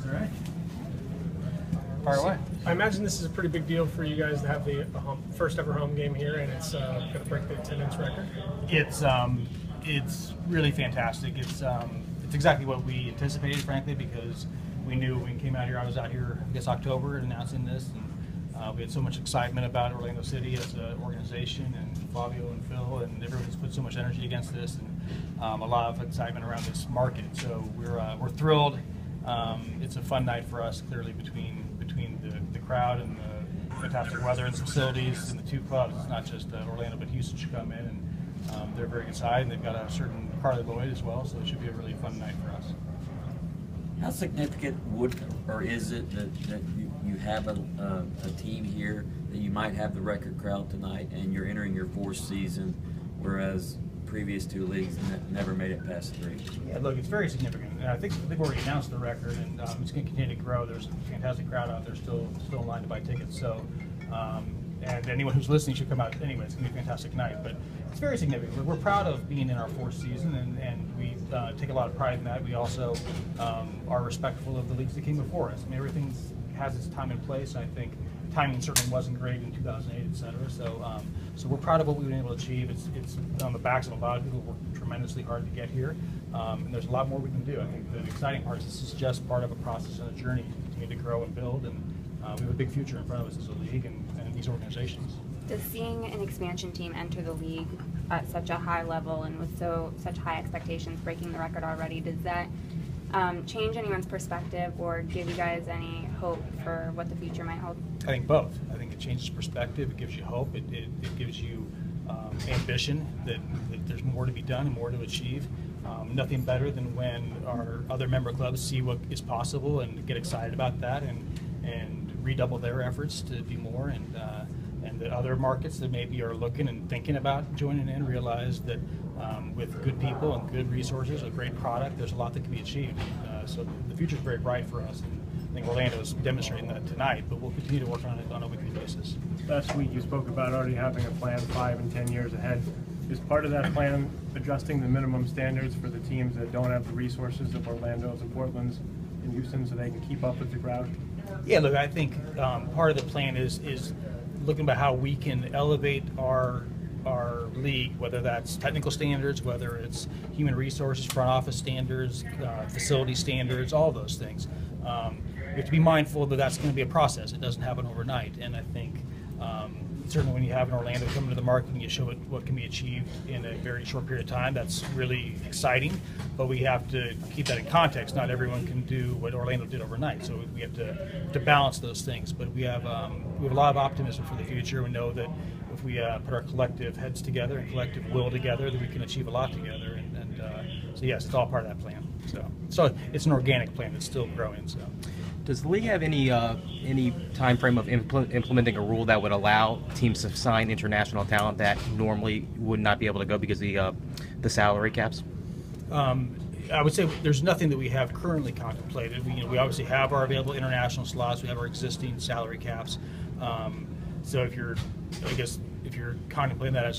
All right. Fire away. I imagine this is a pretty big deal for you guys to have the first ever home game here, and it's going to break the attendance record. It's really fantastic. It's exactly what we anticipated, frankly, because we knew when we came out here. I was out here, I guess, October announcing this, and we had so much excitement about Orlando City as an organization, and Fabio and Phil and everyone's put so much energy against this, and a lot of excitement around this market. So we're thrilled. It's a fun night for us, clearly, between the crowd and the fantastic weather and the facilities and the two clubs. It's not just Orlando, but Houston should come in, and they're very excited. And they've got a certain Carly Lloyd as well, so it should be a really fun night for us. How significant or is it that you have a team here that you might have the record crowd tonight, and you're entering your fourth season, whereas previous two leagues never made it past 3? Yeah, look, it's very significant. And I think they've already announced the record, and it's going to continue to grow. There's a fantastic crowd out there still in line to buy tickets. So, and anyone who's listening should come out anyway. It's going to be a fantastic night. But it's very significant. We're proud of being in our fourth season, and we take a lot of pride in that. We also are respectful of the leagues that came before us. I mean, everything has its time and place. I think timing certainly wasn't great in 2008, et cetera. So we're proud of what we've been able to achieve. It's on the backs of a lot of people who worked tremendously hard to get here, and there's a lot more we can do. I think the exciting part is this is just part of a process and a journey to continue to grow and build, and we have a big future in front of us as a league and these organizations. Does seeing an expansion team enter the league at such a high level and with such high expectations, breaking the record already, does that change anyone's perspective or give you guys any hope for what the future might hold? I think both. I think it changes perspective. It gives you hope. It gives you ambition that there's more to be done and more to achieve. Nothing better than when our other member clubs see what is possible and get excited about that and redouble their efforts to do more, and the other markets that maybe are looking and thinking about joining in realize that with good people and good resources, a great product, there's a lot that can be achieved. So the future is very bright for us, and I think Orlando is demonstrating that tonight, but we'll continue to work on it on a weekly basis. Last week you spoke about already having a plan 5 and 10 years ahead. Is part of that plan adjusting the minimum standards for the teams that don't have the resources of Orlando's and Portland's and Houston so they can keep up with the crowd? Yeah, look, I think part of the plan is looking about how we can elevate our league, whether that's technical standards, whether it's human resources, front office standards, facility standards, all those things. We have to be mindful that that's going to be a process. It doesn't happen overnight, and I think certainly when you have an Orlando come into the market and you show what can be achieved in a very short period of time, that's really exciting, but we have to keep that in context. Not everyone can do what Orlando did overnight, so we have to balance those things. But we have a lot of optimism for the future. We know that if we put our collective heads together and collective will together, that we can achieve a lot together. And so yes, it's all part of that plan. So it's an organic plan that's still growing. So. Does the league have any time frame of implementing a rule that would allow teams to sign international talent that normally would not be able to go because of the salary caps? I would say there's nothing that we have currently contemplated. We obviously have our available international slots. We have our existing salary caps. So if you're contemplating that as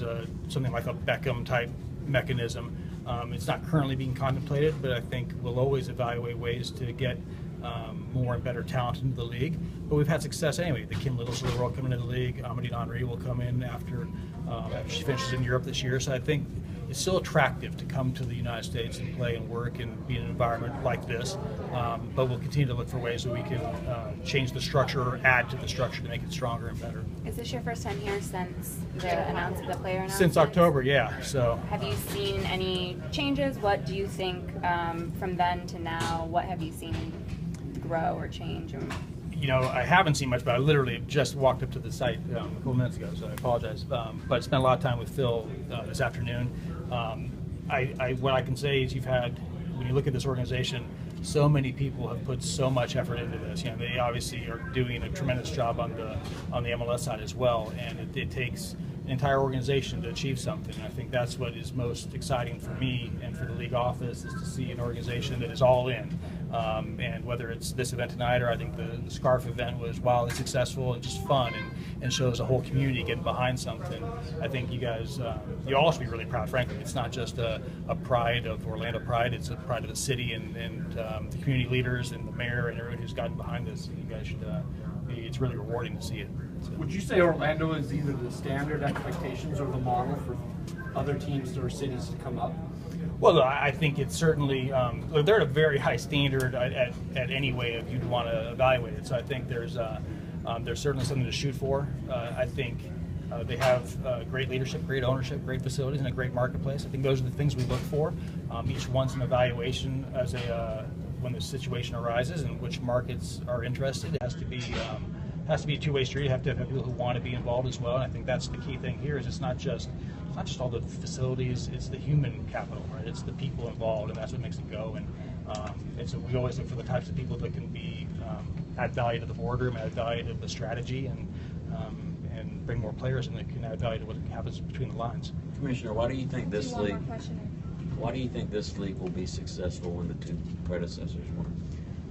something like a Beckham type mechanism, it's not currently being contemplated, but I think we'll always evaluate ways to get more and better talent into the league. But we've had success anyway. The Kim Littles of the world coming into the league. Amadine Henry will come in after she finishes in Europe this year. So I think it's still attractive to come to the United States and play and work and be in an environment like this. But we'll continue to look for ways that we can change the structure or add to the structure to make it stronger and better. Is this your first time here since the player announcement? Since October, yeah. So. Have you seen any changes? What do you think from then to now? What have you seen grow or change? I haven't seen much, but I literally just walked up to the site a couple minutes ago, so I apologize. But I spent a lot of time with Phil this afternoon. What I can say is when you look at this organization, so many people have put so much effort into this. They obviously are doing a tremendous job on the MLS side as well, and it takes an entire organization to achieve something. And I think that's what is most exciting for me and for the league office, is to see an organization that is all in. And whether it's this event tonight or I think the scarf event was wildly successful and just fun and shows a whole community getting behind something. I think you guys, you all should be really proud, frankly. It's not just a pride of Orlando pride, it's a pride of the city and the community leaders and the mayor and everyone who's gotten behind this. You guys should, it's really rewarding to see it. So. Would you say Orlando is either the standard expectations or the model for other teams or cities to come up? Well, I think it's certainly, they're at a very high standard at any way if you'd want to evaluate it. So I think there's certainly something to shoot for. I think they have great leadership, great ownership, great facilities, and a great marketplace. I think those are the things we look for. Each one's an evaluation as when the situation arises and which markets are interested. It has to be a two-way street. You have to have people who want to be involved as well. And I think that's the key thing here. Is it's not just all the facilities. It's the human capital, right? It's the people involved, and that's what makes it go. And we always look for the types of people that can add value to the boardroom, add value to the strategy, and bring more players in that can add value to what happens between the lines. Commissioner, why do you think this league? Why do you think this league will be successful when the two predecessors were?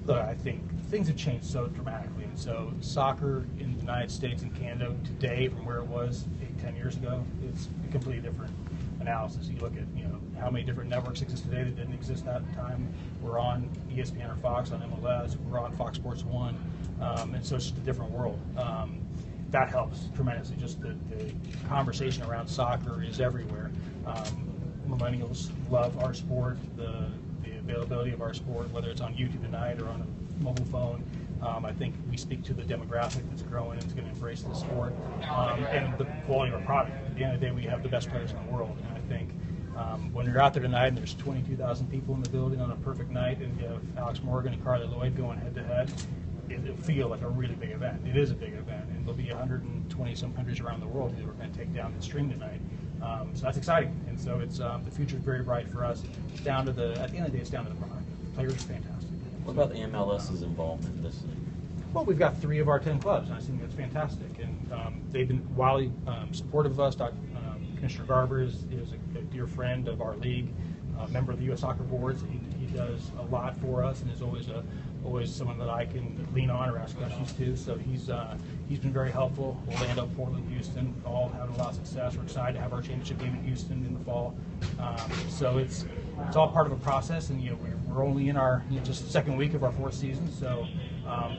Look, I think things have changed so dramatically. And so soccer in the United States and Canada today from where it was 8-10 years ago, it's a completely different analysis. You look at how many different networks exist today that didn't exist at the time. We're on ESPN or Fox, on MLS, we're on Fox Sports 1, and so it's just a different world. That helps tremendously. Just the conversation around soccer is everywhere. Millennials love our sport, the availability of our sport, whether it's on YouTube tonight or on a mobile phone. I think we speak to the demographic that's growing and is going to embrace the sport and the quality of our product. At the end of the day, we have the best players in the world, and I think when you're out there tonight and there's 22,000 people in the building on a perfect night, and you have Alex Morgan and Carly Lloyd going head-to-head, it'll feel like a really big event. It is a big event, and there'll be 120 some countries around the world who are going to take down the stream tonight. So that's exciting, and so it's the future is very bright for us. It's down to at the end of the day, it's down to the product. The players are fantastic. What about the MLS's involvement in this league? Well, we've got 3 of our 10 clubs, and I think that's fantastic. And they've been wildly supportive of us. Commissioner Garber is a dear friend of our league, a member of the U.S. Soccer Boards. He does a lot for us, and is always someone that I can lean on or ask questions to. So he's been very helpful. Orlando, Portland, Houston, all having a lot of success. We're excited to have our championship game in Houston in the fall. So it's all part of a process, and we're only in our just second week of our 4th season. So,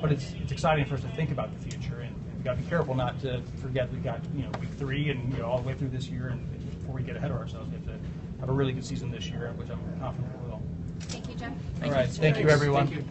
but it's exciting for us to think about the future, and we've got to be careful not to forget we got week 3 and all the way through this year, and before we get ahead of ourselves, we have to have a really good season this year, which I'm confident we will. Thank you, Jeff. All right, thank you, everyone. Thank you.